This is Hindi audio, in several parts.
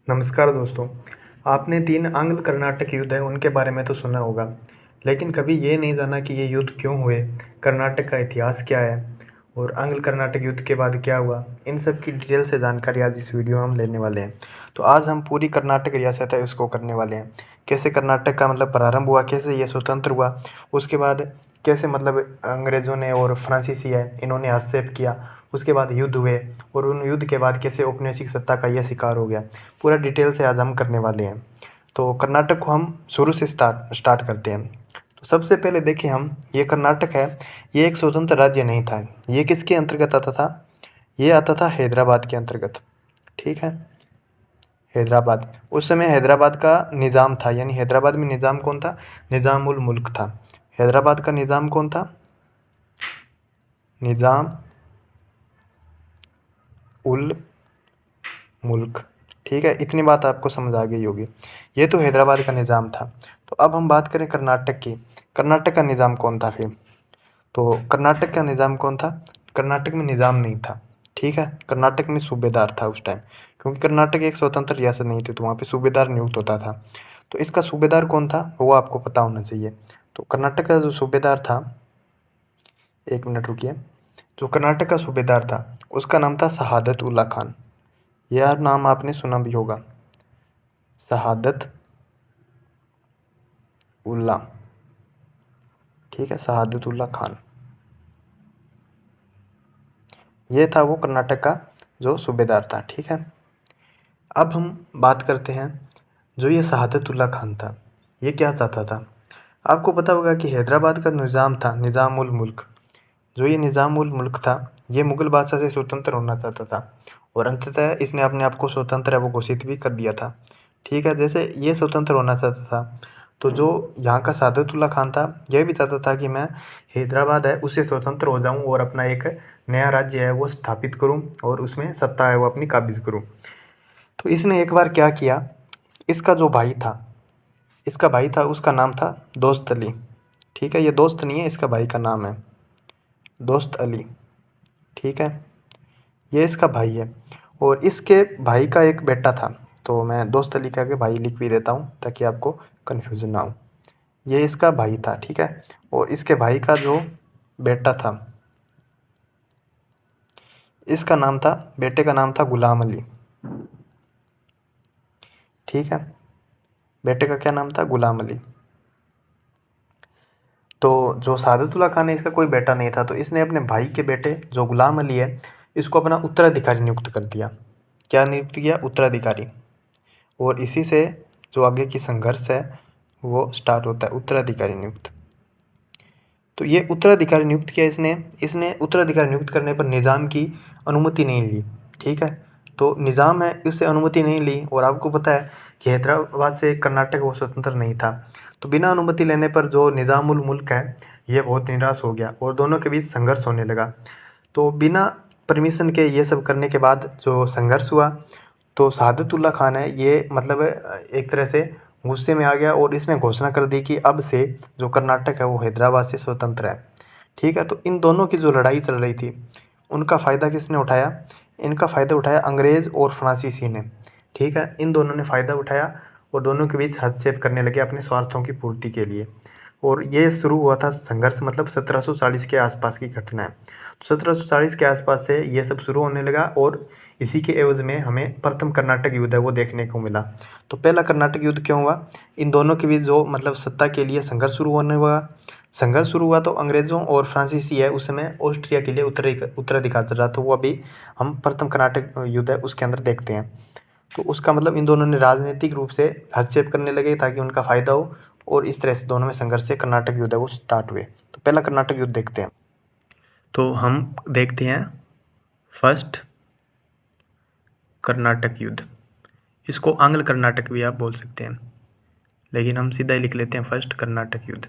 नमस्कार दोस्तों। आपने 3 आंग्ल कर्नाटक युद्ध है उनके बारे में तो सुना होगा, लेकिन कभी ये नहीं जाना कि ये युद्ध क्यों हुए, कर्नाटक का इतिहास क्या है और आंग्ल कर्नाटक युद्ध के बाद क्या हुआ। इन सब की डिटेल से जानकारी आज इस वीडियो में हम लेने वाले हैं। तो आज हम पूरी कर्नाटक रियासत है उसको करने वाले हैं। कैसे कर्नाटक का मतलब प्रारंभ हुआ, कैसे ये स्वतंत्र हुआ, उसके बाद कैसे मतलब अंग्रेज़ों ने और फ्रांसीसी है इन्होंने हस्तक्षेप किया, उसके बाद युद्ध हुए और उन युद्ध के बाद कैसे औपनिवेशिक सत्ता का यह शिकार हो गया। पूरा डिटेल से आज हम करने वाले हैं। तो कर्नाटक को हम शुरू से स्टार्ट करते हैं। तो सबसे पहले देखें हम, ये कर्नाटक है, ये एक स्वतंत्र राज्य नहीं था। ये किसके अंतर्गत आता था? ये आता था हैदराबाद के अंतर्गत। ठीक है, हैदराबाद। उस समय हैदराबाद का निज़ाम था, यानी हैदराबाद में निज़ाम कौन था? निज़ाम उल मुल्क था। हैदराबाद का निज़ाम कौन था? निज़ाम उल मुल्क। ठीक है, इतनी बात आपको समझ आ गई होगी। ये तो हैदराबाद का निज़ाम था। तो अब हम बात करें कर्नाटक की। कर्नाटक का निज़ाम कौन था फिर? तो कर्नाटक का निज़ाम कौन था? कर्नाटक में निज़ाम नहीं था। ठीक है, कर्नाटक में सूबेदार था उस टाइम, क्योंकि कर्नाटक एक स्वतंत्र रियासत नहीं थी, तो वहाँ पे सूबेदार नियुक्त होता था। तो इसका सूबेदार कौन था वो आपको पता होना चाहिए। तो कर्नाटक का जो सूबेदार था, एक मिनट रुकिए, जो कर्नाटक का सूबेदार था उसका नाम था शहादत उल्ला खान। यह नाम आपने सुना भी होगा, शहादत उल्ला। ठीक है, शहादत उल्ला खान, ये था वो कर्नाटक का जो सूबेदार था। ठीक है, अब हम बात करते हैं, जो ये शहादत उल्ला खान था ये क्या चाहता था? आपको पता होगा कि हैदराबाद का निज़ाम था निज़ाम उल मुल्क। जो ये निज़ाम उल मुल्क था ये मुग़ल बादशाह से स्वतंत्र होना चाहता था, और अंततः इसने अपने आप को स्वतंत्र है वो घोषित भी कर दिया था। ठीक है, जैसे ये स्वतंत्र होना चाहता था, तो जो यहाँ का सादतुल्ला खान था यह भी चाहता था कि मैं हैदराबाद है उससे स्वतंत्र हो जाऊँ और अपना एक नया राज्य है वो स्थापित करूँ और उसमें सत्ता है वो अपनी काबिज़ करूँ। तो इसने एक बार क्या किया, इसका जो भाई था, इसका भाई था उसका नाम था दोस्त अली। ठीक है, ये दोस्त नहीं है, इसका भाई का नाम है दोस्त अली। ठीक है, ये इसका भाई है और इसके भाई का एक बेटा था। तो मैं दोस्त अली कह के भाई लिख भी देता हूँ ताकि आपको कन्फ्यूज़न ना हो। ये इसका भाई था। ठीक है, और इसके भाई का जो बेटा था, इसका नाम था, बेटे का नाम था गुलाम अली। ठीक है, बेटे का क्या नाम था? गुलाम अली। तो जो सादतुल्ला खान है इसका कोई बेटा नहीं था, तो इसने अपने भाई के बेटे जो गुलाम अली है इसको अपना उत्तराधिकारी नियुक्त कर दिया। क्या नियुक्त किया? उत्तराधिकारी। और इसी से जो आगे की संघर्ष है वो स्टार्ट होता है, उत्तराधिकारी नियुक्त। तो ये उत्तराधिकारी नियुक्त किया इसने। इसने उत्तराधिकारी नियुक्त करने पर निज़ाम की अनुमति नहीं ली। ठीक है, तो निज़ाम है इससे अनुमति नहीं ली, और आपको पता है कि हैदराबाद से कर्नाटक वो स्वतंत्र नहीं था। तो बिना अनुमति लेने पर जो निज़ाम उल मुल्क है ये बहुत निराश हो गया और दोनों के बीच संघर्ष होने लगा। तो बिना परमिशन के ये सब करने के बाद जो संघर्ष हुआ, तो शहादतुल्ला खान है ये मतलब एक तरह से गुस्से में आ गया और इसने घोषणा कर दी कि अब से जो कर्नाटक है वो हैदराबाद से स्वतंत्र है। ठीक है, तो इन दोनों की जो लड़ाई चल रही थी उनका फ़ायदा किसने उठाया? इनका फ़ायदा उठाया अंग्रेज़ और फ्रांसीसी ने। ठीक है, इन दोनों ने फ़ायदा उठाया और दोनों के बीच हस्तक्षेप करने लगे अपने स्वार्थों की पूर्ति के लिए। और ये शुरू हुआ था संघर्ष, मतलब 1740 के आसपास की घटना है। तो 1740 के आसपास से ये सब शुरू होने लगा और इसी के एवज में हमें प्रथम कर्नाटक युद्ध है वो देखने को मिला। तो पहला कर्नाटक युद्ध क्यों हुआ? इन दोनों के बीच जो मतलब सत्ता के लिए संघर्ष शुरू होने हुआ। संघर्ष शुरू हुआ तो अंग्रेज़ों और फ्रांसीसी है उस समय ऑस्ट्रिया के लिए उत्तराधिकार चल रहा था, वो अभी हम प्रथम कर्नाटक युद्ध है उसके अंदर देखते हैं। तो उसका मतलब इन दोनों ने राजनीतिक रूप से हस्तक्षेप करने लगे ताकि उनका फ़ायदा हो, और इस तरह से दोनों में संघर्ष से कर्नाटक युद्ध है वो स्टार्ट हुए। तो पहला कर्नाटक युद्ध देखते हैं। तो हम देखते हैं फर्स्ट कर्नाटक युद्ध। इसको आंग्ल कर्नाटक भी आप बोल सकते हैं, लेकिन हम सीधा ही लिख लेते हैं फर्स्ट कर्नाटक युद्ध।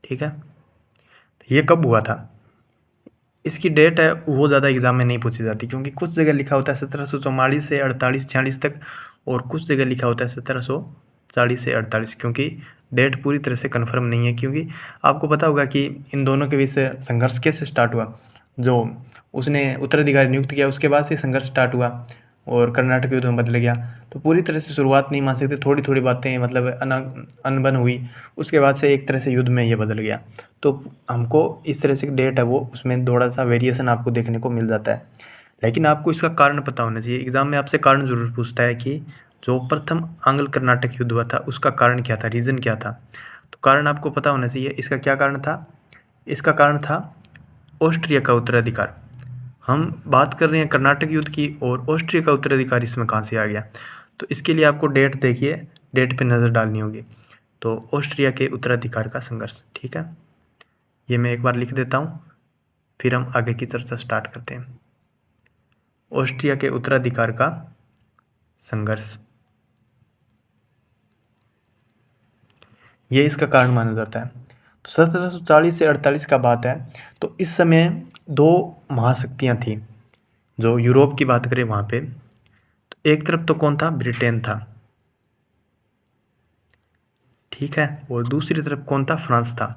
ठीक है, ये कब हुआ था? इसकी डेट है वो ज़्यादा एग्जाम में नहीं पूछी जाती, क्योंकि कुछ जगह लिखा होता है 1744 से 48-46 तक, और कुछ जगह लिखा होता है 1740 से 48, क्योंकि डेट पूरी तरह से कंफर्म नहीं है। क्योंकि आपको पता होगा कि इन दोनों के बीच संघर्ष कैसे स्टार्ट हुआ। जो उसने उत्तराधिकारी नियुक्त किया उसके बाद से संघर्ष स्टार्ट हुआ। और कर्नाटक युद्ध में बदल गया। तो पूरी तरह से शुरुआत नहीं मान सकते, थोड़ी थोड़ी बातें मतलब अनबन हुई, उसके बाद से एक तरह से युद्ध में ये बदल गया। तो हमको इस तरह से डेट है वो उसमें थोड़ा सा वेरिएशन आपको देखने को मिल जाता है, लेकिन आपको इसका कारण पता होना चाहिए। एग्ज़ाम में आपसे कारण ज़रूर पूछता है कि जो प्रथम आंग्ल कर्नाटक युद्ध हुआ था उसका कारण क्या था, रीज़न क्या था। तो कारण आपको पता होना चाहिए। इसका क्या कारण था? इसका कारण था ऑस्ट्रिया का उत्तराधिकार। हम बात कर रहे हैं कर्नाटक युद्ध की, और ऑस्ट्रिया का उत्तराधिकार इसमें कहाँ से आ गया? तो इसके लिए आपको डेट देखिए, डेट पे नज़र डालनी होगी। तो ऑस्ट्रिया के उत्तराधिकार का संघर्ष, ठीक है, ये मैं एक बार लिख देता हूँ, फिर हम आगे की चर्चा स्टार्ट करते हैं। ऑस्ट्रिया के उत्तराधिकार का संघर्ष, ये इसका कारण माना जाता है। तो 1740 से 48 का बात है। तो इस समय दो महाशक्तियाँ थीं। जो यूरोप की बात करें वहाँ पे, तो एक तरफ तो कौन था? ब्रिटेन था, ठीक है, और दूसरी तरफ कौन था? फ्रांस था।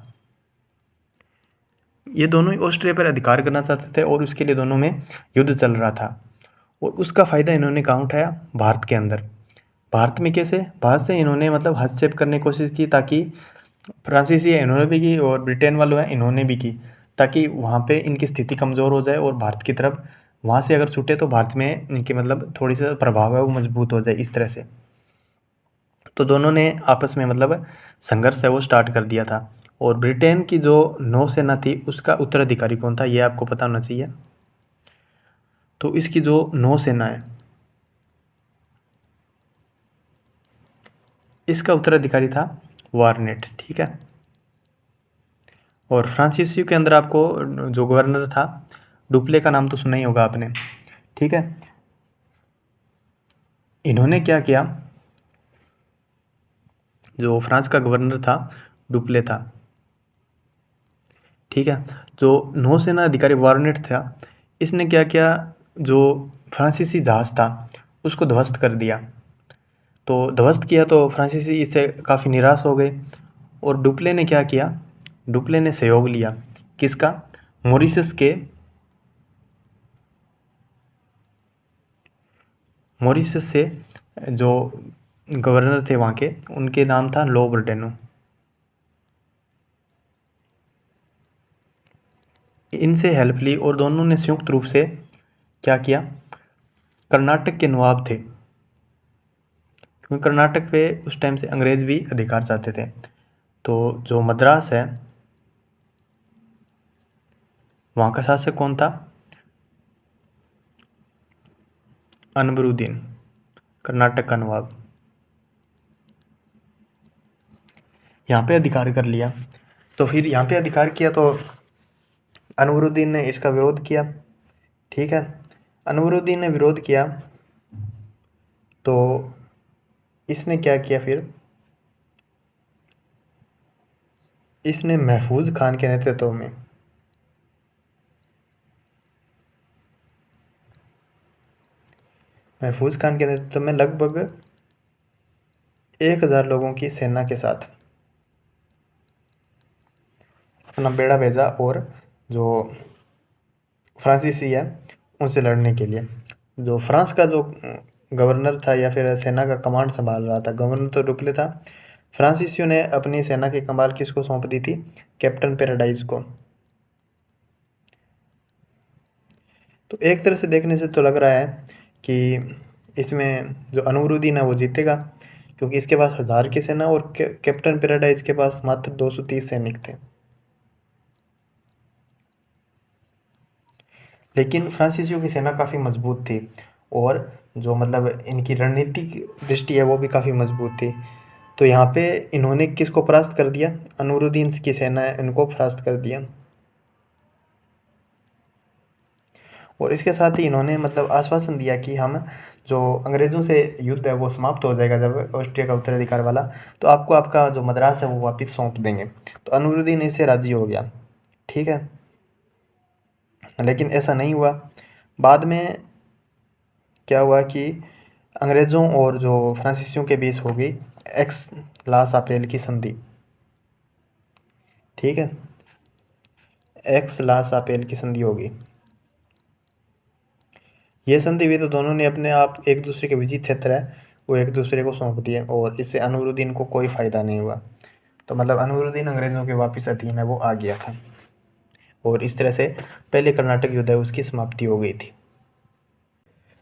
ये दोनों ही ऑस्ट्रिया पर अधिकार करना चाहते थे और उसके लिए दोनों में युद्ध चल रहा था। और उसका फ़ायदा इन्होंने कहाँ उठाया? भारत के अंदर। भारत में कैसे? भारत से इन्होंने मतलब हस्तक्षेप करने की कोशिश की, ताकि फ्रांसीसी है इन्होंने भी की और ब्रिटेन वालों हैं इन्होंने भी की, ताकि वहाँ पे इनकी स्थिति कमज़ोर हो जाए और भारत की तरफ वहाँ से अगर छूटे तो भारत में इनके मतलब थोड़ी सा प्रभाव है वो मजबूत हो जाए, इस तरह से। तो दोनों ने आपस में मतलब संघर्ष है वो स्टार्ट कर दिया था। और ब्रिटेन की जो नौसेना थी उसका उत्तराधिकारी कौन था, ये आपको पता होना चाहिए। तो इसकी जो नौसेना है इसका उत्तराधिकारी था वारनेट, ठीक है। और फ्रांसीसी के अंदर आपको जो गवर्नर था, डुप्ले का नाम तो सुना ही होगा आपने, ठीक है। इन्होंने क्या किया? जो फ्रांस का गवर्नर था डुप्ले था, ठीक है। जो नौसेना अधिकारी वारनेट था, इसने क्या किया? जो फ्रांसीसी जहाज़ था उसको ध्वस्त कर दिया। तो ध्वस्त किया तो फ्रांसीसी इससे काफ़ी निराश हो गए। और डुप्ले ने क्या किया? डुप्ले ने सहयोग लिया, किसका? मॉरिशस के, मॉरिशस से जो गवर्नर थे वहाँ के, उनके नाम था लो बर्डेनो। इनसे हेल्प ली और दोनों ने संयुक्त रूप से क्या किया? कर्नाटक के नवाब थे, क्योंकि कर्नाटक पे उस टाइम से अंग्रेज भी अधिकार चाहते थे। तो जो मद्रास है वहाँ का शासक कौन था? अनबरुद्दीन, कर्नाटक का नवाब। यहाँ पे अधिकार कर लिया। तो फिर यहाँ पे अधिकार किया तो अनवरुद्दीन ने इसका विरोध किया, ठीक है। अनवरुद्दीन ने विरोध किया तो इसने क्या किया फिर? इसने महफूज खान के नेतृत्व में महफूज खान के नेतृत्व में लगभग 1000 लोगों की सेना के साथ अपना बेड़ा भेजा, और जो फ्रांसीसी है उनसे लड़ने के लिए। जो फ्रांस का जो गवर्नर था या फिर सेना का कमांड संभाल रहा था, गवर्नर तो डुप्ले था, फ्रांसीसियों ने अपनी सेना की कमान किसको सौंप दी थी? कैप्टन पैराडाइज को। तो एक तरह से देखने से तो लग रहा है कि इसमें जो अनवरुद्दीन है वो जीतेगा, क्योंकि इसके पास 1000 की सेना और कैप्टन पैराडाइज के पास मात्र 230 सैनिक थे। लेकिन फ्रांसीसियों की सेना काफ़ी मजबूत थी, और जो मतलब इनकी रणनीतिक दृष्टि है वो भी काफ़ी मजबूत थी। तो यहाँ पे इन्होंने किसको परास्त कर दिया? अनवरुद्दीन की सेना है इनको परास्त कर दिया। और इसके साथ ही इन्होंने मतलब आश्वासन दिया कि हम जो अंग्रेज़ों से युद्ध है वो समाप्त हो जाएगा जब ऑस्ट्रिया का उत्तराधिकार वाला, तो आपको आपका जो मद्रास है वो वापस सौंप देंगे। तो अनवरुद्दीन इससे राज़ी हो गया, ठीक है। लेकिन ऐसा नहीं हुआ। बाद में क्या हुआ कि अंग्रेज़ों और जो फ्रांसीसियों के बीच हो गई एक्स ला सापेल की संधि, ठीक है। एक्स ला सापेल की संधि होगी। ये संधि हुई तो दोनों ने अपने आप एक दूसरे के विजित क्षेत्र है वो एक दूसरे को सौंप दिए और इससे अनवरुद्दीन को कोई फायदा नहीं हुआ। तो मतलब अनवरुद्दीन अंग्रेजों के वापिस अधीन है वो आ गया था और इस तरह से पहले कर्नाटक युद्ध है उसकी समाप्ति हो गई थी।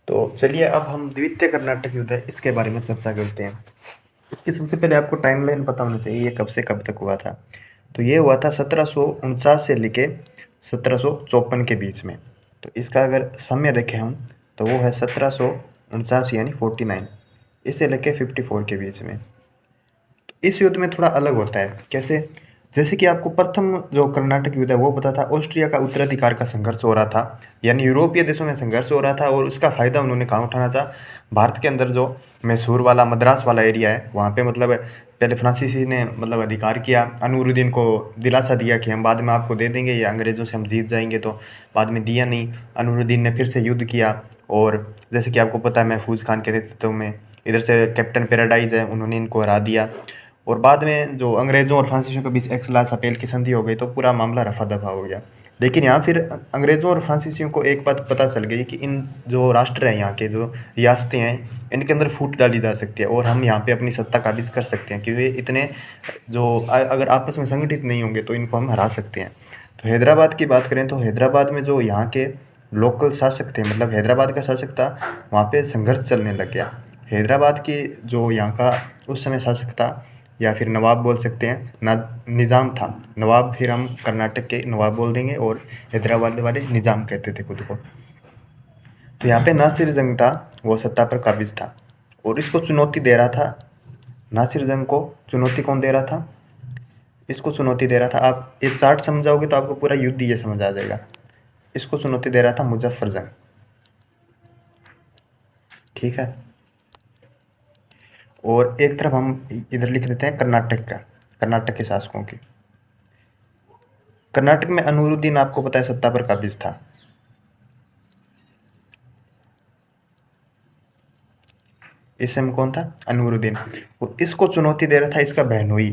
तो चलिए अब हम द्वितीय कर्नाटक युद्ध है इसके बारे में चर्चा करते हैं। इसके सबसे पहले आपको टाइमलाइन पता होना चाहिए ये कब से कब तक हुआ था। तो ये हुआ था 1749 से लेके 1754 के बीच में। तो इसका अगर समय देखें हम तो वो है 1749 यानी 49 इससे लेके 54 के बीच में। तो इस युद्ध में थोड़ा अलग होता है कैसे, जैसे कि आपको प्रथम जो कर्नाटक युद्ध है वो पता था ऑस्ट्रिया का उत्तराधिकार का संघर्ष हो रहा था, यानी यूरोपीय देशों में संघर्ष हो रहा था और उसका फ़ायदा उन्होंने कहाँ उठाना था, भारत के अंदर जो मैसूर वाला मद्रास वाला एरिया है वहाँ पे मतलब पहले फ्रांसीसी ने मतलब अधिकार किया, अनवरुद्दीन को दिलासा दिया कि हम बाद में आपको दे देंगे या अंग्रेज़ों से हम जीत जाएंगे, तो बाद में दिया नहीं। अनवरुद्दीन ने फिर से युद्ध किया और जैसे कि आपको पता है महफूज खान के नेतृत्व में इधर से कैप्टन पैराडाइज है उन्होंने इनको हरा दिया और बाद में जो अंग्रेज़ों और फ्रांसीसियों के बीच एक्सलास अपेल की संधि हो गई तो पूरा मामला रफा दफा हो गया। लेकिन यहाँ फिर अंग्रेज़ों और फ्रांसीसियों को एक बात पता चल गई कि इन जो राष्ट्र हैं यहाँ के जो रियासतें हैं इनके अंदर फूट डाली जा सकती है और हम यहाँ पे अपनी सत्ता काबिज कर सकते हैं क्योंकि इतने जो अगर आपस में संगठित नहीं होंगे तो इनको हम हरा सकते हैं। तो हैदराबाद की बात करें तो हैदराबाद में जो यहाँ के लोकल शासक थे मतलब हैदराबाद का शासक था वहाँ पे संघर्ष चलने लग गया। हैदराबाद की जो यहाँ का उस समय शासक था या फिर नवाब बोल सकते हैं ना, निज़ाम था। नवाब फिर हम कर्नाटक के नवाब बोल देंगे और हैदराबाद वाले निज़ाम कहते थे खुद को। तो यहाँ पे नासिर जंग था वो सत्ता पर काबिज था और इसको चुनौती दे रहा था। नासिर जंग को चुनौती कौन दे रहा था, इसको चुनौती दे रहा था, आप ये चार्ट समझाओगे तो आपको पूरा युद्ध ये समझ आ जाएगा। इसको चुनौती दे रहा था मुजफ्फर जंग, ठीक है। और एक तरफ हम इधर लिख देते हैं कर्नाटक का, कर्नाटक के शासकों की। कर्नाटक में अनवरुद्दीन आपको पता है सत्ता पर काबिज था। इस समय कौन था, अनवरुद्दीन। और इसको चुनौती दे रहा था इसका बहनोई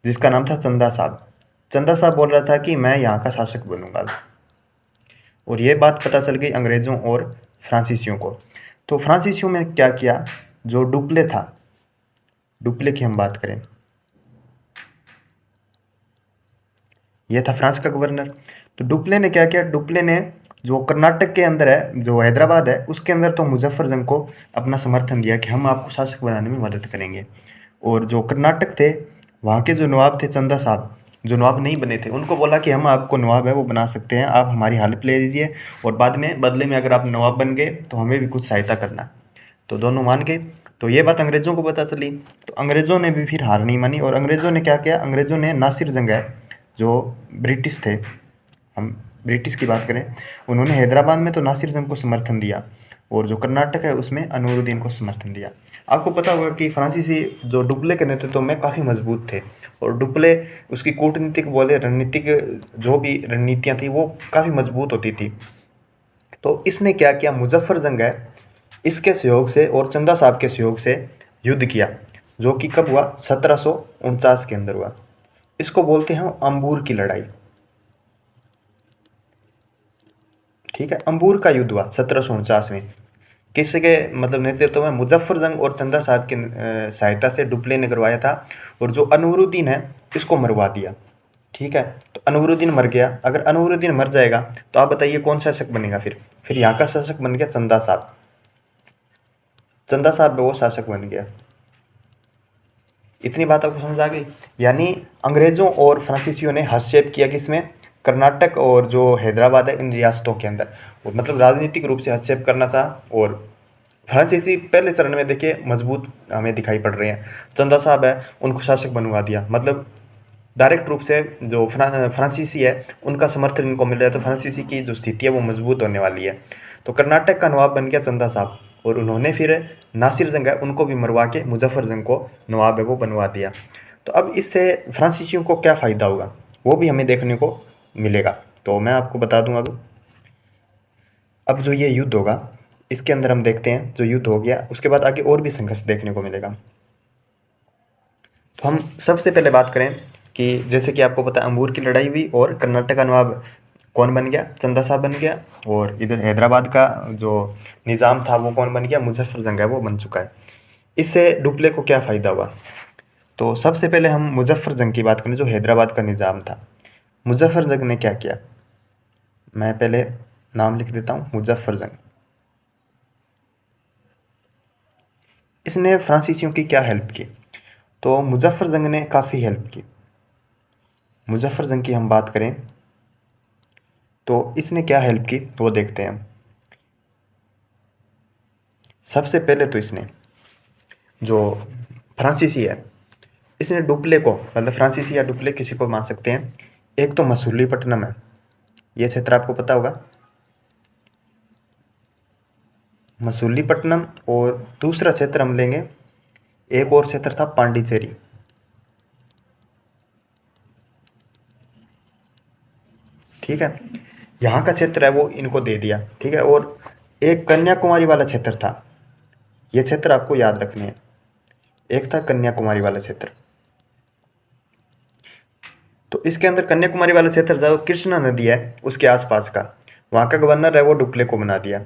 जिसका नाम था चंदा साहब। चंदा साहब बोल रहा था कि मैं यहाँ का शासक बनूंगा और ये बात पता चल गई अंग्रेज़ों और फ्रांसीसियों को। तो फ्रांसीसियों में क्या किया, जो डुप्ले था, डुप्ले की हम बात करें, यह था फ्रांस का गवर्नर। तो डुप्ले ने क्या किया, डुप्ले ने जो कर्नाटक के अंदर है जो हैदराबाद है उसके अंदर तो मुजफ्फर जंग को अपना समर्थन दिया कि हम आपको शासक बनाने में मदद करेंगे। और जो कर्नाटक थे वहाँ के जो नवाब थे चंदा साहब, जो नवाब नहीं बने थे, उनको बोला कि हम आपको नवाब है वो बना सकते हैं, आप हमारी हेल्प ले लीजिए और बाद में बदले में अगर आप नवाब बन गए तो हमें भी कुछ सहायता करना। तो दोनों मान गए। तो ये बात अंग्रेज़ों को पता चली तो अंग्रेज़ों ने भी फिर हार नहीं मानी और अंग्रेज़ों ने क्या किया, अंग्रेज़ों ने नासिर जंग है जो ब्रिटिश थे, हम ब्रिटिश की बात करें, उन्होंने हैदराबाद में तो नासिर जंग को समर्थन दिया और जो कर्नाटक है उसमें अनवरुद्दीन को समर्थन दिया। आपको पता होगा कि फ्रांसीसी जो डुप्ले के नेतृत्व में काफ़ी मजबूत थे और डुप्ले उसकी कूटनीतिक बोले रणनीतिक जो भी रणनीतियाँ थी वो काफ़ी मजबूत होती थी। तो इसने क्या किया, मुजफ्फर जंग है इसके सहयोग से और चंदा साहब के सहयोग से युद्ध किया जो कि कब हुआ, 1749 के अंदर हुआ। इसको बोलते हैं अंबूर की लड़ाई, ठीक है। अंबूर का युद्ध हुआ 1749 में, किसके मतलब नेतृत्व में, मुजफ्फर जंग और चंदा साहब की सहायता से डुप्ले ने करवाया था और जो अनवरुद्दीन है इसको मरवा दिया, ठीक है। तो अनवरुद्दीन मर गया, अगर अनवरुद्दीन मर जाएगा तो आप बताइए कौन शासक बनेगा, फिर यहाँ का शासक बन गया चंदा साहब। चंदा साहब वो शासक बन गया। इतनी बात आपको समझ आ गई। यानी अंग्रेज़ों और फ्रांसीसियों ने हस्तक्षेप किया किसमें, कर्नाटक और जो हैदराबाद है इन रियासतों के अंदर, और मतलब राजनीतिक रूप से हस्तक्षेप करना था। और फ्रांसीसी पहले चरण में देखिए मजबूत हमें दिखाई पड़ रहे हैं, चंदा साहब है उनको शासक बनवा दिया, मतलब डायरेक्ट रूप से जो फ्रांसीसी है उनका समर्थन इनको मिल रहा है, तो फ्रांसीसी की जो स्थिति है वो मजबूत होने वाली है। तो कर्नाटक का नवाब बन गया चंदा साहब और उन्होंने फिर नासिर जंग है उनको भी मरवा के मुजफ्फर जंग को नवाब है वो बनवा दिया। तो अब इससे फ्रांसीसियों को क्या फ़ायदा होगा वो भी हमें देखने को मिलेगा, तो मैं आपको बता दूँ। अब जो ये युद्ध होगा इसके अंदर हम देखते हैं, जो युद्ध हो गया उसके बाद आगे और भी संघर्ष देखने को मिलेगा। तो हम सबसे पहले बात करें कि जैसे कि आपको पता है अंबूर की लड़ाई हुई और कर्नाटक का नवाब कौन बन गया, चंदा साहब बन गया। और इधर हैदराबाद का जो निज़ाम था वो कौन बन गया, मुजफ्फर जंग है वो बन चुका है। इससे डुप्ले को क्या फ़ायदा हुआ? तो सबसे पहले हम मुजफ्फर जंग की बात करें, जो हैदराबाद का निज़ाम था। मुजफ्फर जंग ने क्या किया, मैं पहले नाम लिख देता हूँ, मुजफ्फर जंग। इसने फ्रांसीसियों की क्या हेल्प की? तो मुजफ्फर जंग ने काफ़ी हेल्प की। मुजफ्फर जंग की हम बात करें तो इसने क्या हेल्प की वो देखते हैं हम। सबसे पहले तो इसने जो फ्रांसीसी है, इसने डुप्ले को, मतलब फ्रांसीसी या डुप्ले किसी को मान सकते हैं। एक तो मसूलीपट्टनम है, ये क्षेत्र आपको पता होगा, मसूलीपट्टनम। और दूसरा क्षेत्र हम लेंगे, एक और क्षेत्र था पांडिचेरी। ठीक है, यहाँ का क्षेत्र है वो इनको दे दिया। ठीक है, और एक कन्याकुमारी वाला क्षेत्र था, ये क्षेत्र आपको याद रखने हैं। एक था कन्याकुमारी वाला क्षेत्र, तो इसके अंदर कन्याकुमारी वाला क्षेत्र जो कृष्णा नदी है उसके आसपास का, वहाँ का गवर्नर है वो डुप्ले को बना दिया।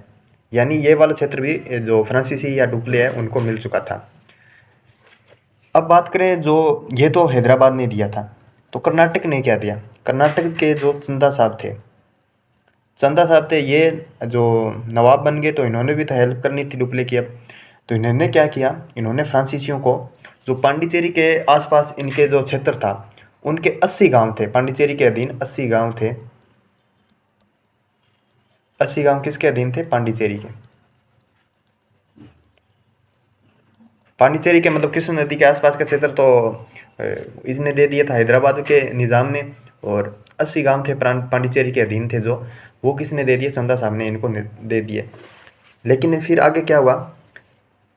यानी ये वाला क्षेत्र भी जो फ्रांसीसी या डुप्ले है उनको मिल चुका था। अब बात करें, जो ये तो हैदराबाद ने दिया था, तो कर्नाटक ने क्या दिया? कर्नाटक के जो चंदा साहब थे, चंदा साहब थे, ये जो नवाब बन गए तो इन्होंने भी तो हेल्प करनी थी डुप्ले की। अब तो इन्होंने क्या किया, इन्होंने फ्रांसीसियों को, जो पांडिचेरी के आसपास इनके जो क्षेत्र था, उनके 80 गांव थे, पांडिचेरी के अधीन 80 गांव थे। 80 गांव किसके अधीन थे? पांडिचेरी के। पांडिचेरी के मतलब कृष्ण नदी के आसपास का क्षेत्र तो इसने दे दिया था हैदराबाद के निज़ाम ने। और 80 गांव थे पांडिचेरी के अधीन थे, जो वो किसने दे दिए? चंदा साहब ने इनको दे दिए। लेकिन फिर आगे क्या हुआ,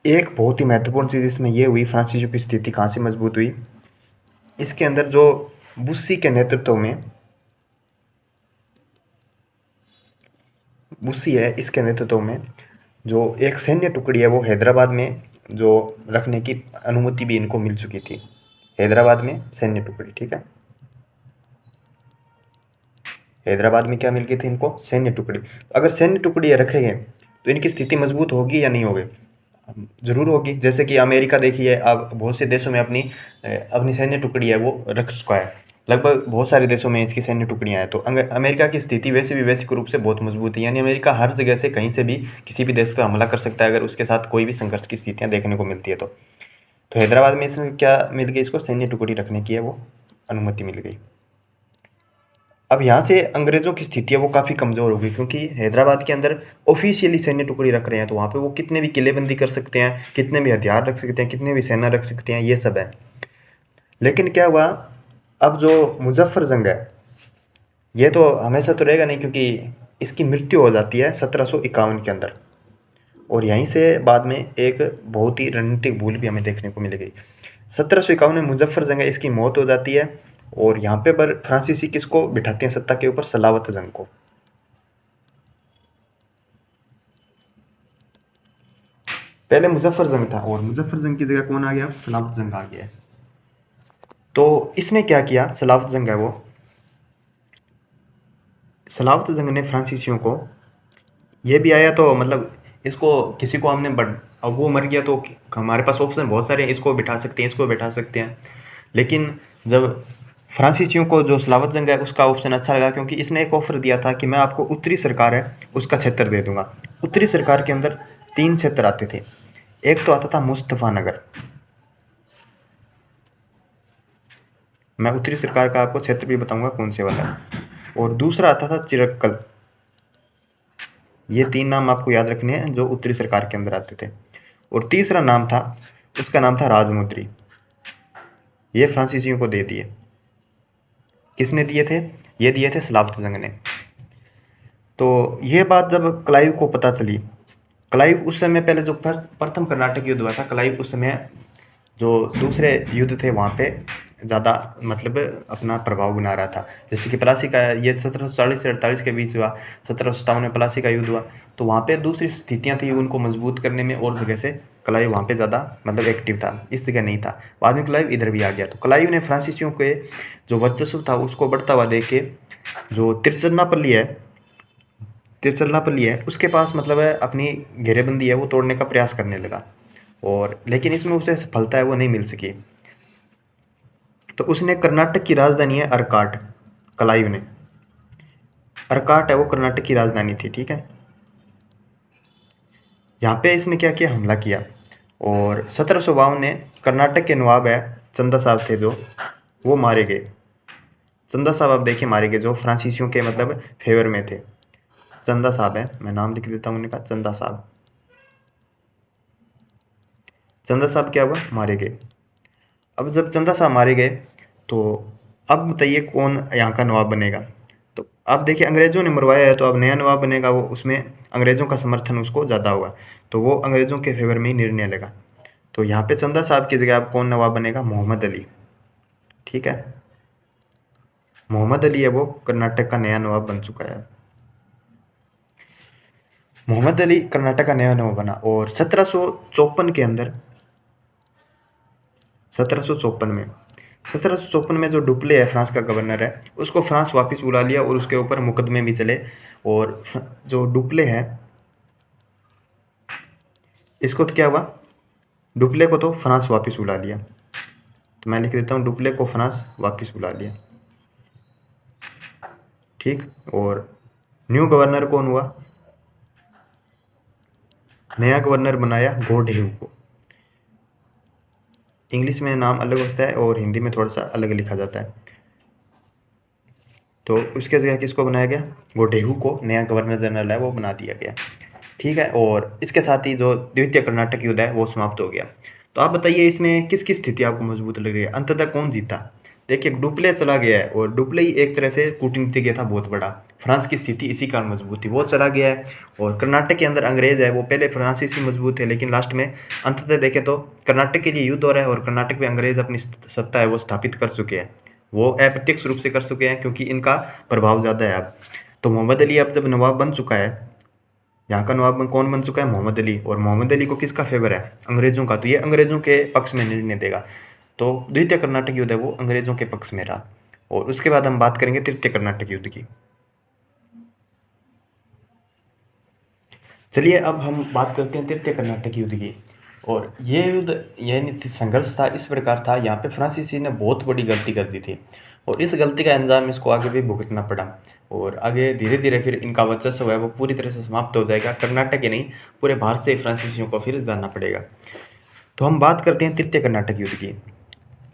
एक बहुत ही महत्वपूर्ण चीज़ इसमें ये हुई, फ्रांसीसियों की स्थिति कहाँ से मजबूत हुई, इसके अंदर जो बुस्सी के नेतृत्व में, बुस्सी है इसके नेतृत्व में जो एक सैन्य टुकड़ी है वो हैदराबाद में जो रखने की अनुमति भी इनको मिल चुकी थी। हैदराबाद में सैन्य टुकड़ी, ठीक है, हैदराबाद में क्या मिल गई थी इनको? सैन्य टुकड़ी। अगर सैन्य टुकड़ी रखेंगे तो इनकी स्थिति मजबूत होगी या नहीं होगी? जरूर होगी। जैसे कि अमेरिका देखिए, अब बहुत से देशों में अपनी अपनी सैन्य टुकड़ी है वो रख चुका है, लगभग बहुत सारे देशों में इसकी सैन्य टुकड़ियां हैं। तो अमेरिका की स्थिति वैसे भी वैश्विक रूप से बहुत मजबूत है, यानी अमेरिका हर जगह से कहीं से भी किसी भी देश पर हमला कर सकता है अगर उसके साथ कोई भी संघर्ष की स्थितियां देखने को मिलती है। तो हैदराबाद में इसमें क्या मिल गई, इसको सैन्य टुकड़ी रखने की है वो अनुमति मिल गई। अब यहाँ से अंग्रेज़ों की स्थिति है वो काफ़ी कमज़ोर हो गई, क्योंकि हैदराबाद के अंदर ऑफिशियली सैन्य टुकड़ी रख रहे हैं, तो वहाँ पे वो कितने भी किलेबंदी कर सकते हैं, कितने भी हथियार रख सकते हैं, कितने भी सेना रख सकते हैं, ये सब है। लेकिन क्या हुआ, अब जो मुजफ्फर जंग है ये तो हमेशा तो रहेगा नहीं, क्योंकि इसकी मृत्यु हो जाती है 1751 के अंदर। और यहीं से बाद में एक बहुत ही रणनीतिक भूल भी हमें देखने को मिल गई। 1751 में मुजफ्फर जंग है इसकी मौत हो जाती है, और यहाँ पे पर फ्रांसीसी किसको बिठाते हैं सत्ता के ऊपर? सलावत जंग को। पहले मुजफ्फर जंग था और मुजफ्फर जंग की जगह कौन आ गया? सलावत जंग आ गया है। तो इसने क्या किया, सलावत जंग है वो, सलावत जंग ने फ्रांसीसियों को, ये भी आया तो मतलब इसको किसी को हमने अब वो मर गया तो हमारे पास ऑप्शन बहुत सारे हैं, इसको बिठा सकते हैं, इसको बिठा सकते हैं। लेकिन जब फ्रांसीसियों को जो सलावत जंग है उसका ऑप्शन अच्छा लगा, क्योंकि इसने एक ऑफर दिया था कि मैं आपको उत्तरी सरकार है उसका क्षेत्र दे दूंगा। उत्तरी सरकार के अंदर 3 क्षेत्र आते थे। एक तो आता था मुस्तफ़ानगर, मैं उत्तरी सरकार का आपको क्षेत्र भी बताऊंगा कौन से वाला है। और दूसरा आता था चिरक्कल। ये 3 नाम आपको याद रखने हैं जो उत्तरी सरकार के अंदर आते थे। और तीसरा नाम था, उसका नाम था राजमुद्री। ये फ्रांसीसियों को दे दिए। किसने दिए थे? ये दिए थे सलावत जंग ने। तो ये बात जब क्लाइव को पता चली, क्लाइव उस समय पहले जो प्रथम कर्नाटक युद्ध हुआ था, क्लाइव उस समय जो दूसरे युद्ध थे वहाँ पे ज़्यादा मतलब अपना प्रभाव बना रहा था। जैसे कि प्लासी का, ये 1740 से 48 के बीच हुआ, 1757 में प्लासी का युद्ध हुआ, तो वहाँ पे दूसरी स्थितियाँ थी उनको मजबूत करने में, और जगह से क्लाइव वहाँ पे ज़्यादा मतलब एक्टिव था, इस जगह नहीं था। बाद में क्लाइव इधर भी आ गया, तो क्लाइव ने फ्रांसीसियों के जो वर्चस्व था उसको बढ़ता हुआ देख के जो तिरचन्नापल्ली है उसके पास मतलब है अपनी घेरेबंदी है वो तोड़ने का प्रयास करने लगा, और लेकिन इसमें उसे सफलता है वो नहीं मिल सकी। तो उसने कर्नाटक की राजधानी है अर्काट, क्लाइव ने, अर्काट है वो कर्नाटक की राजधानी थी, ठीक है। यहाँ पे इसने क्या किया, हमला किया, और 1752 में कर्नाटक के नवाब है चंदा साहब थे जो, वो मारे गए। चंदा साहब आप देखिए मारे गए, जो फ्रांसीसियों के मतलब फेवर में थे। चंदा साहब है, मैं नाम लिख देता हूँ उनका, चंदा साहब। चंदा साहब क्या हुआ, मारे गए। अब जब चंदा साहब मारे गए तो अब बताइए कौन यहाँ का नवाब बनेगा। तो अब देखिए अंग्रेज़ों ने मरवाया है, तो अब नया नवाब बनेगा, वो उसमें अंग्रेज़ों का समर्थन उसको ज़्यादा होगा, तो वो अंग्रेज़ों के फेवर में ही निर्णय लेगा। तो यहाँ पे चंदा साहब की जगह अब कौन नवाब बनेगा, मोहम्मद अली, ठीक है। मोहम्मद अली है वो कर्नाटक का नया नवाब बन चुका है। मोहम्मद अली कर्नाटक का नया नवाब बना, और 1754 के अंदर, 1754 में जो डुप्ले है फ्रांस का गवर्नर है, उसको फ्रांस वापस बुला लिया और उसके ऊपर मुकदमे भी चले। और जो डुप्ले है इसको तो क्या हुआ, डुप्ले को तो फ्रांस वापस बुला लिया। तो मैं लिख देता हूँ डुप्ले को फ्रांस वापस बुला लिया, ठीक। और न्यू गवर्नर कौन हुआ, नया गवर्नर बनाया गोडहेव को। इंग्लिश में नाम अलग होता है और हिंदी में थोड़ा सा अलग लिखा जाता है। तो उसके जगह किसको बनाया गया, गोडेहू को नया गवर्नर जनरल है वो बना दिया गया, ठीक है। और इसके साथ ही जो द्वितीय कर्नाटक युद्ध है वो समाप्त हो गया। तो आप बताइए इसमें किसकी स्थिति आपको मजबूत लग रही है, अंततः कौन जीता। देखिए डुप्ले चला गया है, और डुप्ले ही एक तरह से कूटनीतिज्ञ था बहुत बड़ा, फ्रांस की स्थिति इसी कारण मजबूत थी, वो चला गया है। और कर्नाटक के अंदर अंग्रेज है, वो पहले फ्रांसीसी मजबूत थे, लेकिन लास्ट में अंततः देखें तो कर्नाटक के लिए युद्ध हो रहा है, और कर्नाटक में अंग्रेज अपनी सत्ता है वो स्थापित कर चुके हैं, वो अप्रत्यक्ष रूप से कर चुके हैं क्योंकि इनका प्रभाव ज़्यादा है अब। तो मोहम्मद अली अब जब नवाब बन चुका है, यहाँ का नवाब कौन बन चुका है, मोहम्मद अली, और मोहम्मद अली को किसका फेवर है, अंग्रेज़ों का, तो ये अंग्रेज़ों के पक्ष में निर्णय देगा। तो द्वितीय कर्नाटक युद्ध है वो अंग्रेज़ों के पक्ष में रहा। और उसके बाद हम बात करेंगे तृतीय कर्नाटक युद्ध की। चलिए अब हम बात करते हैं तृतीय कर्नाटक युद्ध की। और ये युद्ध यानी संघर्ष था इस प्रकार था, यहाँ पे फ्रांसीसी ने बहुत बड़ी गलती कर दी थी, और इस गलती का अंजाम इसको आगे भी भुगतना पड़ा। और आगे धीरे धीरे फिर इनका वर्चस्व है वो पूरी तरह से समाप्त हो जाएगा, कर्नाटक ही नहीं पूरे भारत से फ्रांसीसियों को फिर जानना पड़ेगा। तो हम बात करते हैं तृतीय कर्नाटक युद्ध की।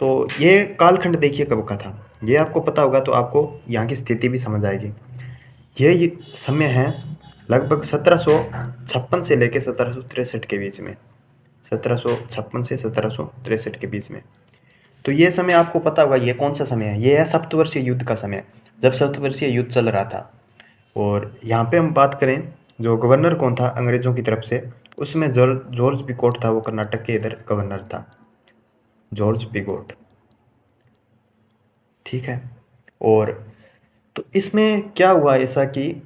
तो ये कालखंड देखिए कब का था, ये आपको पता होगा तो आपको यहाँ की स्थिति भी समझ आएगी। ये समय है लगभग 1756 से लेकर 1763 के बीच में, 1756 से 1763 के बीच में। तो ये समय आपको पता होगा ये कौन सा समय है, ये है सप्तवर्षीय युद्ध का समय, जब सप्तवर्षीय युद्ध चल रहा था। और यहाँ पे हम बात करें जो गवर्नर कौन था अंग्रेज़ों की तरफ से, उसमें जॉर्ज बिकोट था, वो कर्नाटक के इधर गवर्नर था, जॉर्ज बिकोट, ठीक है। और तो इसमें क्या हुआ ऐसा कि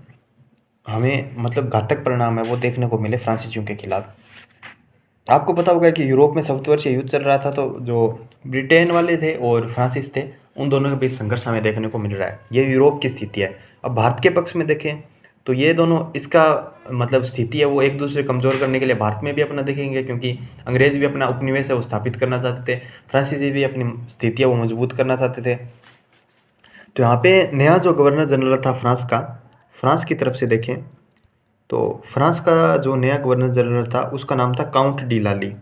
हमें मतलब घातक परिणाम है वो देखने को मिले फ्रांसीसियों के खिलाफ। आपको पता होगा कि यूरोप में सप्तवर्षीय युद्ध चल रहा था, तो जो ब्रिटेन वाले थे और फ्रांसिस थे उन दोनों के बीच संघर्ष हमें देखने को मिल रहा है, ये यूरोप की स्थिति है। अब भारत के पक्ष में देखें तो ये दोनों इसका मतलब स्थिति है वो एक दूसरे कमज़ोर करने के लिए भारत में भी अपना देखेंगे, क्योंकि अंग्रेज़ भी अपना उपनिवेश है वो स्थापित करना चाहते थे, फ्रांसीसी भी अपनी स्थिति है वो मजबूत करना चाहते थे। तो यहाँ पे नया जो गवर्नर जनरल था फ्रांस का, फ्रांस की तरफ से देखें तो फ्रांस का जो नया गवर्नर जनरल था उसका नाम था काउंट डी लाली,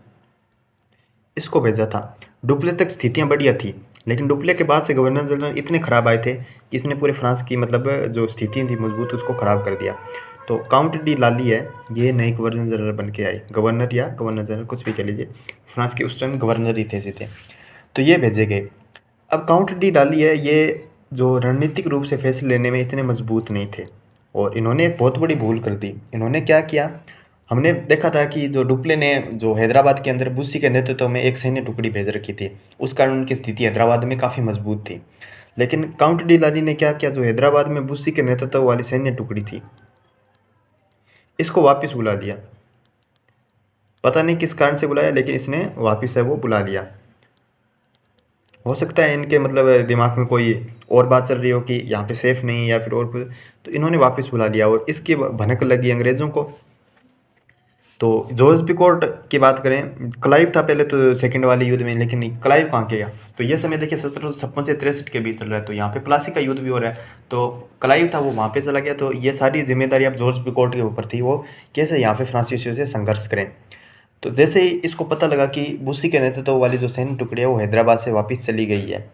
इसको भेजा था। डुप्ले तक स्थितियाँ बढ़िया थी, लेकिन डुप्ले के बाद से गवर्नर जनरल इतने ख़राब आए थे कि इसने पूरे फ्रांस की मतलब जो स्थिति थी मजबूत उसको ख़राब कर दिया। तो काउंट डी लाली है ये नए गवर्नर जनरल बन के आए, गवर्नर या गवर्नर जनरल कुछ भी कह लीजिए, फ्रांस के उस टाइम गवर्नर ही थे सीधे, तो ये भेजे गए। अब काउंट डी लाली है ये जो रणनीतिक रूप से फैसले लेने में इतने मजबूत नहीं थे, और इन्होंने एक बहुत बड़ी भूल कर दी। इन्होंने क्या किया, हमने देखा था कि जो डुप्ले ने जो हैदराबाद के अंदर बुस्सी के नेतृत्व में एक सैन्य टुकड़ी भेज रखी थी, उस कारण उनकी स्थिति हैदराबाद में काफ़ी मजबूत थी। लेकिन काउंट डी लाली ने क्या किया, जो हैदराबाद में बुस्सी के नेतृत्व वाली सैन्य टुकड़ी थी इसको वापस बुला लिया। पता नहीं किस कारण से बुलाया, लेकिन इसने वापस है वो बुला लिया। हो सकता है इनके मतलब दिमाग में कोई और बात चल रही हो कि यहाँ पे सेफ़ नहीं या फिर और कुछ, तो इन्होंने वापस बुला लिया और इसकी भनक लगी अंग्रेज़ों को। तो जॉर्ज पिकॉर्ट की बात करें, क्लाइव था पहले तो सेकंड वाले युद्ध में, लेकिन क्लाइव कहाँ गया? तो ये समय देखिए 1756 से 63 के बीच चल रहा है, तो यहाँ पे प्लासी का युद्ध भी हो रहा है, तो क्लाइव था वो वहाँ पे चला गया। तो ये सारी जिम्मेदारी अब जॉर्ज पिकॉर्ट के ऊपर थी, वो कैसे यहाँ पे फ्रांसीसियों से संघर्ष करें। तो जैसे ही इसको पता लगा कि बुस्सी के नेतृत्व वाली जो सैन्य टुकड़ी है वो हैदराबाद से वापस चली गई है,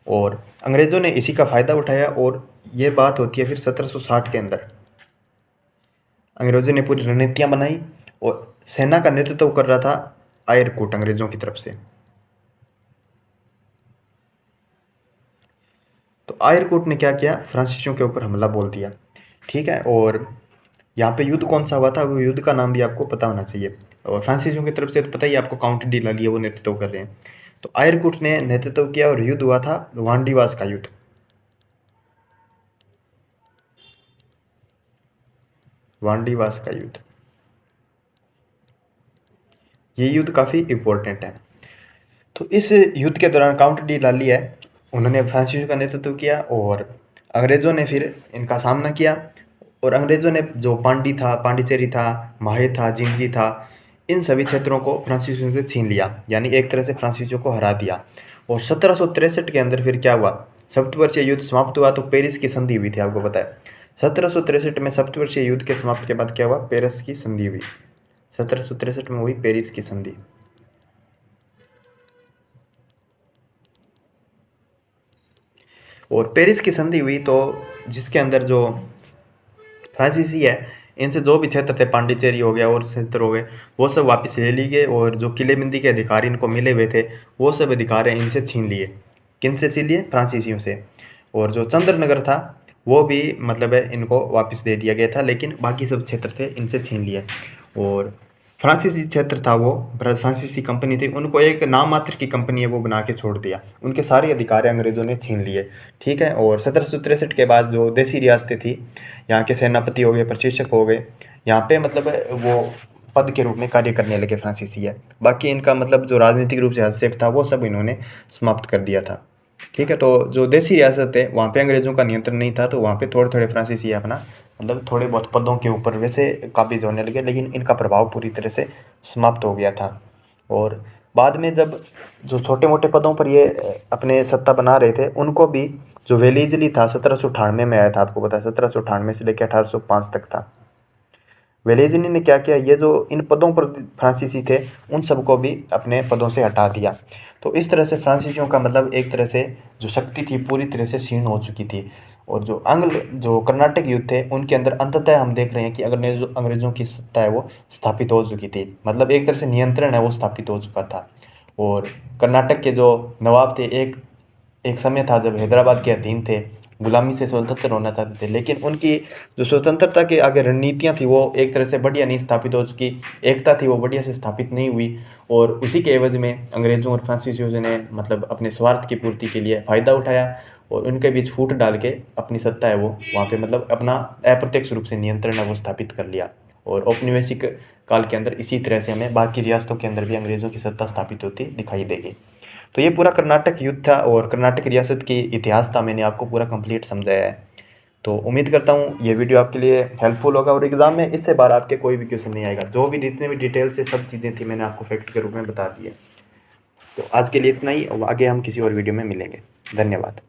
और अंग्रेज़ों ने इसी का फ़ायदा उठाया, और ये बात होती है फिर 1760 के अंदर। अंग्रेज़ों ने पूरी रणनीतियाँ बनाई और सेना का नेतृत्व कर रहा था आयरकूट अंग्रेज़ों की तरफ से। तो आयरकूट ने क्या किया, फ्रांसीसियों के ऊपर हमला बोल दिया, ठीक है। और यहाँ पे युद्ध कौन सा हुआ था, वो युद्ध का नाम भी आपको पता होना चाहिए। और फ्रांसीसियों की तरफ से तो पता ही है आपको, काउंट डी ला लिया वो नेतृत्व कर रहे हैं। तो आयरकूट ने नेतृत्व किया और युद्ध हुआ था वांडीवास का युद्ध। वांडीवास का युद्ध, ये युद्ध काफ़ी इम्पोर्टेंट है। तो इस युद्ध के दौरान काउंट डी लाली है, उन्होंने फ्रांसीसियों का नेतृत्व किया और अंग्रेज़ों ने फिर इनका सामना किया। और अंग्रेज़ों ने जो पांडिचेरी था, माहे था, जिंजी था, इन सभी क्षेत्रों को फ्रांसीसियों से छीन लिया, यानी एक तरह से फ्रांसीसियों को हरा दिया। और 1763 के अंदर फिर क्या हुआ, सप्तवर्षीय युद्ध समाप्त हुआ, तो पेरिस की संधि हुई थी, आपको पता है। 1763 में सप्तवर्षीय युद्ध के समाप्त के बाद क्या हुआ, पेरिस की संधि हुई। 1763 में हुई पेरिस की संधि। और पेरिस की संधि हुई, तो जिसके अंदर जो फ्रांसीसी है, इनसे जो भी क्षेत्र थे, पांडिचेरी हो गया और क्षेत्र हो गए, वो सब वापस ले लिए गए, और जो किलेबंदी के अधिकार इनको मिले हुए थे वो सब अधिकार इनसे छीन लिए। किन से छीन लिए, फ्रांसीसियों से। और जो चंद्रनगर था वो भी मतलब है इनको वापस दे दिया गया था, लेकिन बाकी सब क्षेत्र थे इनसे छीन लिए। और फ्रांसीसी क्षेत्र था वो, फ्रांसीसी कंपनी थी, उनको एक नाम मात्र की कंपनी है वो बना के छोड़ दिया, उनके सारे अधिकार अंग्रेज़ों ने छीन लिए, ठीक है। और 1763 के बाद जो देसी रियासतें थी, यहाँ के सेनापति हो गए, प्रशिक्षक हो गए, यहाँ पे मतलब वो पद के रूप में कार्य करने लगे फ्रांसीसी है। बाकी इनका मतलब जो राजनीतिक रूप से हस्तक्षेप था वो सब इन्होंने समाप्त कर दिया था, ठीक है। तो जो देसी रियासत है वहाँ पे अंग्रेज़ों का नियंत्रण नहीं था, तो वहाँ पे थोड़े थोड़े फ्रांसीसी अपना मतलब थोड़े बहुत पदों के ऊपर वैसे काबिज होने लगे, लेकिन इनका प्रभाव पूरी तरह से समाप्त हो गया था। और बाद में जब जो छोटे मोटे पदों पर ये अपने सत्ता बना रहे थे, उनको भी जो वेलीजली था 1798 में आया था, आपको पता है 1798 से लेकर 1805 तक था। वेलेज़नी ने क्या किया, ये जो इन पदों पर फ्रांसीसी थे उन सबको भी अपने पदों से हटा दिया। तो इस तरह से फ्रांसीसियों का मतलब एक तरह से जो शक्ति थी पूरी तरह से क्षीण हो चुकी थी। और जो कर्नाटक युद्ध थे उनके अंदर अंततः हम देख रहे हैं कि अंग्रेज़ों की सत्ता है वो स्थापित हो चुकी थी, मतलब एक तरह से नियंत्रण है वो स्थापित हो चुका था। और कर्नाटक के जो नवाब थे, एक एक समय था जब हैदराबाद के अधीन थे, गुलामी से स्वतंत्र होना चाहते थे, लेकिन उनकी जो स्वतंत्रता के आगे रणनीतियाँ थी वो एक तरह से बढ़िया नहीं स्थापित हो चुकी, एकता थी वो बढ़िया से स्थापित नहीं हुई। और उसी के एवज में अंग्रेज़ों और फ्रांसीसियों ने मतलब अपने स्वार्थ की पूर्ति के लिए फ़ायदा उठाया और उनके बीच फूट डाल के अपनी सत्ता है वो वहाँ पे मतलब अपना अप्रत्यक्ष रूप से नियंत्रण है वो स्थापित कर लिया। और औपनिवेशिक काल के अंदर इसी तरह से हमें बाकी रियासतों के अंदर भी अंग्रेज़ों की सत्ता स्थापित होती दिखाई देगी। तो ये पूरा कर्नाटक युद्ध था और कर्नाटक रियासत की इतिहास था, मैंने आपको पूरा कंप्लीट समझाया है। तो उम्मीद करता हूँ ये वीडियो आपके लिए हेल्पफुल होगा और एग्ज़ाम में इससे बाहर आपके कोई भी क्वेश्चन नहीं आएगा। जो भी जितने भी डिटेल से सब चीज़ें थी मैंने आपको फैक्ट के रूप में बता दी है। तो आज के लिए इतना ही, और आगे हम किसी और वीडियो में मिलेंगे। धन्यवाद।